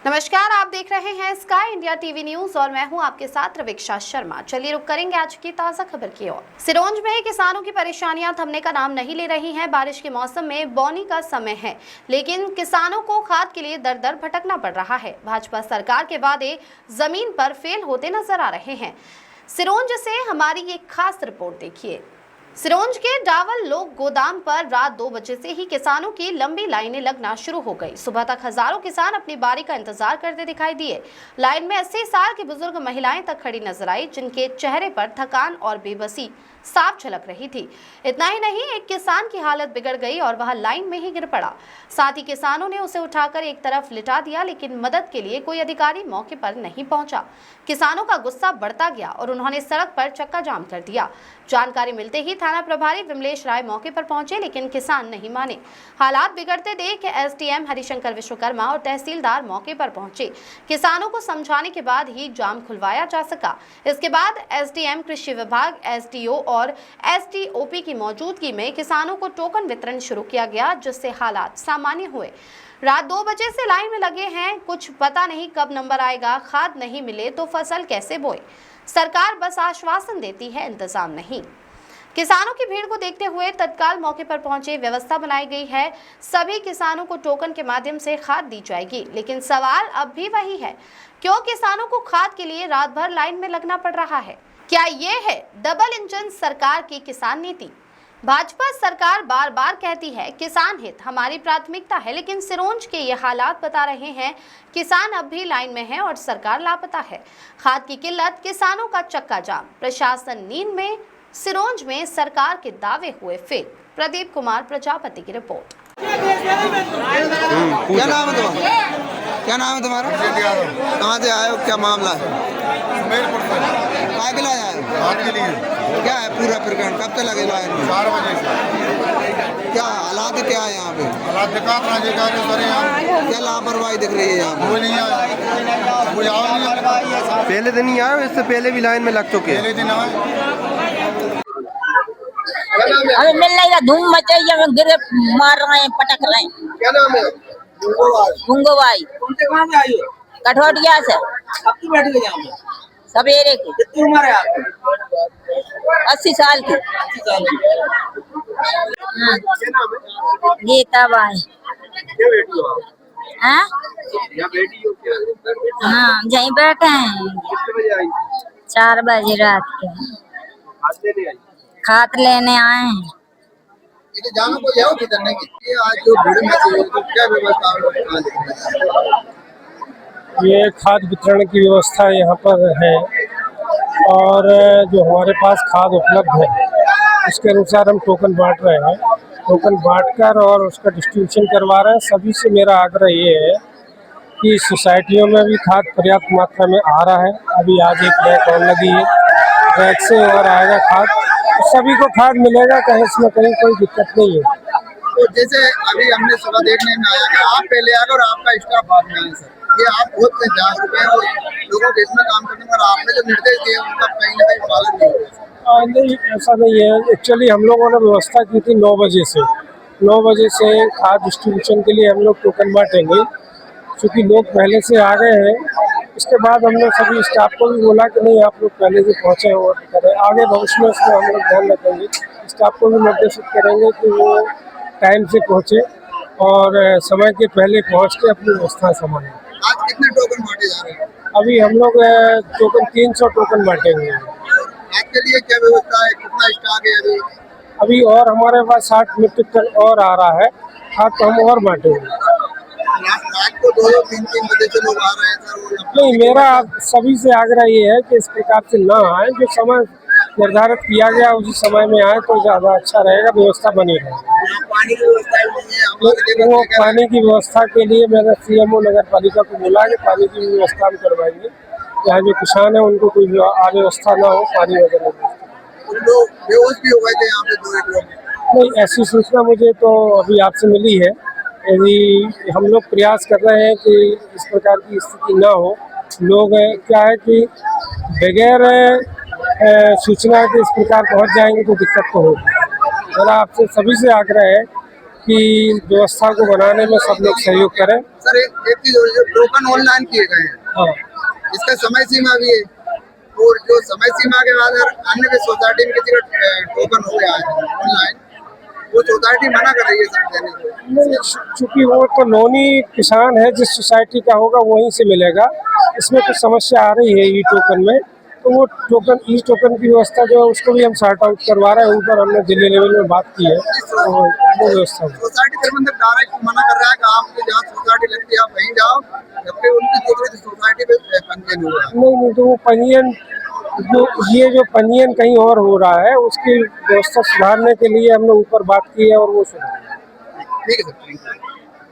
नमस्कार, आप देख रहे हैं स्काई इंडिया टीवी न्यूज और मैं हूं आपके साथ रवीक्षा शर्मा। चलिए रुक करेंगे आज की ताजा खबर की ओर। सिरोंज में किसानों की परेशानियां थमने का नाम नहीं ले रही हैं। बारिश के मौसम में बोनी का समय है, लेकिन किसानों को खाद के लिए दर दर भटकना पड़ रहा है। भाजपा सरकार के वादे जमीन पर फेल होते नजर आ रहे हैं। सिरोंज से हमारी एक खास रिपोर्ट देखिए। सिरोंज के डावल लोक गोदाम पर रात 2 बजे से ही किसानों की लंबी लाइनें लगना शुरू हो गई। सुबह तक हजारों किसान अपनी बारी का इंतजार करते दिखाई दिए। लाइन में 80 साल की बुजुर्ग महिलाएं तक खड़ी नजर आई, जिनके चेहरे पर थकान और बेबसी साफ झलक रही थी। इतना ही नहीं, एक किसान की हालत बिगड़ गई और वह लाइन में ही गिर पड़ा। साथ ही किसानों ने उसे उठाकर एक तरफ लिटा दिया, लेकिन मदद के लिए कोई अधिकारी मौके पर नहीं पहुंचा। किसानों का गुस्सा बढ़ता गया और उन्होंने सड़क पर चक्का जाम कर दिया। जानकारी मिलते ही थाना प्रभारी विमलेश राय मौके पर पहुंचे, लेकिन किसान नहीं माने। हालात बिगड़ते देख एसडीएम हरिशंकर विश्वकर्मा और तहसीलदार मौके पर पहुंचे। किसानों को समझाने के बाद ही जाम खुलवाया जा सका। इसके बाद एसडीएम कृषि विभाग, एसडीओ और एसडीओपी की मौजूदगी में किसानों को टोकन वितरण शुरू किया गया, जिससे हालात सामान्य हुए। रात 2 बजे से लाइन में लगे हैं, कुछ पता नहीं कब नंबर आएगा। खाद नहीं मिले तो फसल कैसे बोए? सरकार बस आश्वासन देती है, इंतजाम नहीं। किसानों की भीड़ को देखते हुए तत्काल मौके पर पहुंचे व्यवस्था बनाई गई है। सभी किसानों को टोकन के माध्यम से खाद दी जाएगी, लेकिन सवाल अब भी वही है, क्यों किसानों को खाद के लिए रात भर लाइन में लगना पड़ रहा है? क्या ये है डबल इंजन सरकार की किसान नीति? भाजपा सरकार बार बार कहती है किसान हित हमारी प्राथमिकता है, लेकिन सिरोंज के ये हालात बता रहे हैं किसान अब भी लाइन में है और सरकार लापता है। खाद की किल्लत, किसानों का चक्का जाम, प्रशासन नींद में। सिरोंज में सरकार के दावे हुए फेल। प्रदीप कुमार प्रजापति की रिपोर्ट। क्या नाम है तुम्हारा? क्या नाम है तुम्हारा? कहाँ से आए हो? क्या मामला है? काय के लिए आए हो? खाद के लिए। क्या है पूरा प्रकरण? कब से लगे लाइन में? 4 बजे से। क्या हालात क्या है यहाँ पे? हालात देखा अपना जगह के सर यहाँ क्या लापरवाही दिख रही है यहाँ पे? कोई नहीं आया, कोई आओ नहीं। पहले दिन ही आए, इससे पहले भी लाइन में लग चुके हैं। पहले दिन आए। अबे मिल नहीं रहा, धूम मचाई है, गिरे मार रहे हैं, पटक रहे हैं। क्या नाम है? गुंगो भाई कहाँ से आई हो? कठौटिया से अब की बैठ गए यहाँ पे? सवेरे की। कितनी उम्र है आपकी? 80 साल की। हाँ। क्या नाम है? गीता बाई। क्या बेटी हो आप? हाँ यहाँ बेटी हो क्या? हाँ, यहीं बैठे हैं। कितने बजे आई? 4 बजे रात के आज लेने आई? खाद लेने आए हैं। इधर जाना कोई है किधर नहीं? कितनी आज जो भीड़ मची है, तो क्या व्यवस्था? ये खाद वितरण की व्यवस्था यहाँ पर है और जो हमारे पास खाद उपलब्ध है उसके अनुसार हम टोकन बांट रहे हैं। टोकन बांटकर और उसका डिस्ट्रीब्यूशन करवा रहे हैं। सभी से मेरा आग्रह ये है कि सोसाइटियों में भी खाद पर्याप्त मात्रा में आ रहा है। अभी आज एक रैक और लगी है, रैक से और आएगा खाद, तो सभी को खाद मिलेगा, कहीं इसमें कहीं कोई दिक्कत नहीं है। तो जैसे अभी हमने सुबह देखने में आया कि आप पहले आ गए और आपका स्टाफ बाद में आया, सर ये आप बहुत जागरूक हैं और लोगों के इसमें काम करने पर आपने जो निर्देश दिए उनका कहीं ना कहीं पालन नहीं हुआ। नहीं, ऐसा नहीं है। एक्चुअली हम लोगों ने व्यवस्था की थी 9 बजे से। 9 बजे से खाद डिस्ट्रीब्यूशन के लिए हम लोग टोकन बांटेंगे, क्योंकि लोग पहले से आ गए हैं। इसके बाद हमने सभी स्टाफ को भी बोला कि नहीं, आप लोग पहले से पहुँचे हो करें। आगे भविष्य में इसमें हम लोग ध्यान रखेंगे। स्टाफ को भी निर्देशित करेंगे कि वो टाइम से पहुँचे और समय के पहले पहुँच के अपनी व्यवस्था संभालें। आज कितने टोकन बांटे जा रहे हैं? अभी हम लोग टोकन 300 टोकन बांटेंगे। आज के लिए क्या व्यवस्था है? कितना स्टॉक है अभी? अभी और हमारे पास 60 मीट्रिक टन और आ रहा है खाद, तो हम और बांटेंगे। रात को 2-3 बजे से लोग आ रहे हैं सर। नहीं, मेरा सभी से आग्रह ये है कि इस प्रकार से ना आए। जो समय निर्धारित किया गया उसी समय में आए तो ज़्यादा अच्छा रहेगा, व्यवस्था बनी रहेगी। पानी की व्यवस्था नहीं है। वो पानी की व्यवस्था के लिए मैंने सीएमओ नगर पालिका को बोला कि पानी की व्यवस्था हम करवाएंगे। यहाँ जो किसान है उनको कोई अव्यवस्था ना हो पानी वगैरह। लोग बेहोश भी हो गए थे यहाँ पे 2-1 लोग। नहीं, ऐसी सूचना मुझे तो अभी आपसे मिली है। यदि हम लोग प्रयास कर रहे हैं कि इस प्रकार की स्थिति ना हो। लोग क्या है कि बगैर सूचना के इस प्रकार पहुंच जाएंगे तो दिक्कत तो होगी। मेरा आपसे सभी से आग्रह है की व्यवस्था को बनाने में सब लोग सहयोग करें। सर एक चीज और, जो टोकन ऑनलाइन किए गए हैं हाँ, इसका समय सीमा भी है, और जो समय सीमा के बाद अगर अन्य भी सोसाइटी में किसी का टोकन हो गया है ऑनलाइन, वो सोसाइटी मना कर रही है सब देने को। नहीं, चूंकि वो तो लोनी किसान है, जिस सोसाइटी का होगा वहीं से मिलेगा। इसमें कुछ समस्या आ रही है ई टोकन में, तो वो टोकन ई टोकन की व्यवस्था जो है उसको भी हम सॉर्ट आउट करवा रहे हैं। ऊपर हमने दिल्ली लेवल में बात की है, तो वो व्यवस्था है। सोसाइटी प्रबंधक डायरेक्ट मना कर रहा है कि आपकी जहाँ सोसाइटी लगती है आप वहीं जाओ, जबकि उनकी दूसरी सोसाइटी पे पंजीयन हुआ है। नहीं, तो वो पंजीयन जो पंजीयन कहीं और हो रहा है, उसकी व्यवस्था सुधारने के लिए हमने ऊपर बात की है और वो सुधार। ठीक है सर, थैंक यू।